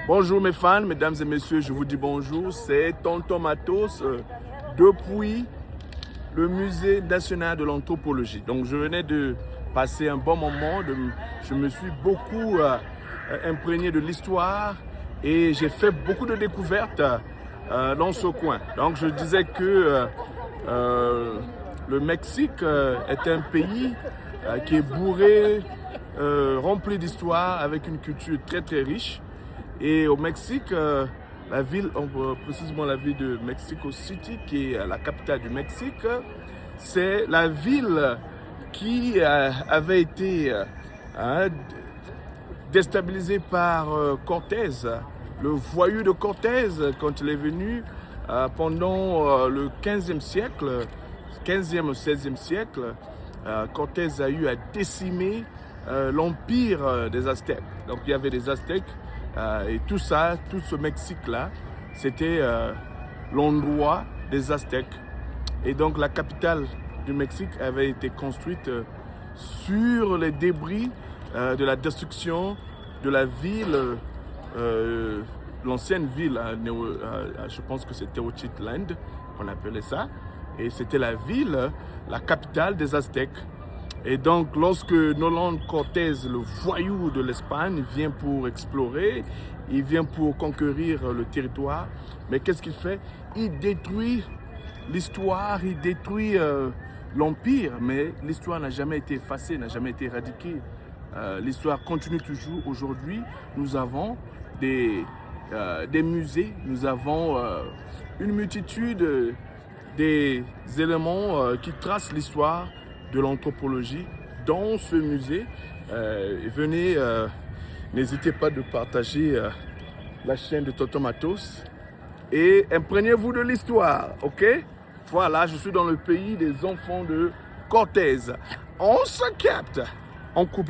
Bonjour mes fans, mesdames et messieurs, je vous dis bonjour. C'est Tonton Matos depuis le Musée national de l'anthropologie. Donc je venais de passer un bon moment, je me suis beaucoup imprégné de l'histoire et j'ai fait beaucoup de découvertes dans ce coin. Donc je disais que le Mexique est un pays qui est bourré, rempli d'histoire, avec une culture très très riche. Et au Mexique, la ville, précisément la ville de Mexico City, qui est la capitale du Mexique, c'est la ville qui avait été déstabilisée par Cortés, le voyou de Cortés, quand il est venu pendant le 15e siècle, 15e ou 16e siècle. Cortés a eu à décimer l'empire des Aztèques. Donc il y avait des Aztèques et tout ça, tout ce Mexique-là, c'était l'endroit des Aztèques. Et donc la capitale du Mexique avait été construite sur les débris de la destruction de la ville, l'ancienne ville, je pense que c'était Tenochtitlan, on appelait ça. Et c'était la ville, la capitale des Aztèques. Et donc, lorsque Hernán Cortés, le voyou de l'Espagne, vient pour explorer, il vient pour conquérir le territoire, mais qu'est-ce qu'il fait? Il détruit l'histoire, il détruit l'empire, mais l'histoire n'a jamais été effacée, n'a jamais été éradiquée. L'histoire continue toujours. Aujourd'hui, nous avons des musées, nous avons une multitude des éléments qui tracent l'histoire de l'anthropologie dans ce musée. Venez, n'hésitez pas de partager la chaîne de Tonton Matos et imprégnez-vous de l'histoire, ok? Voilà, je suis dans le pays des enfants de Cortés. On se capte, on coupe.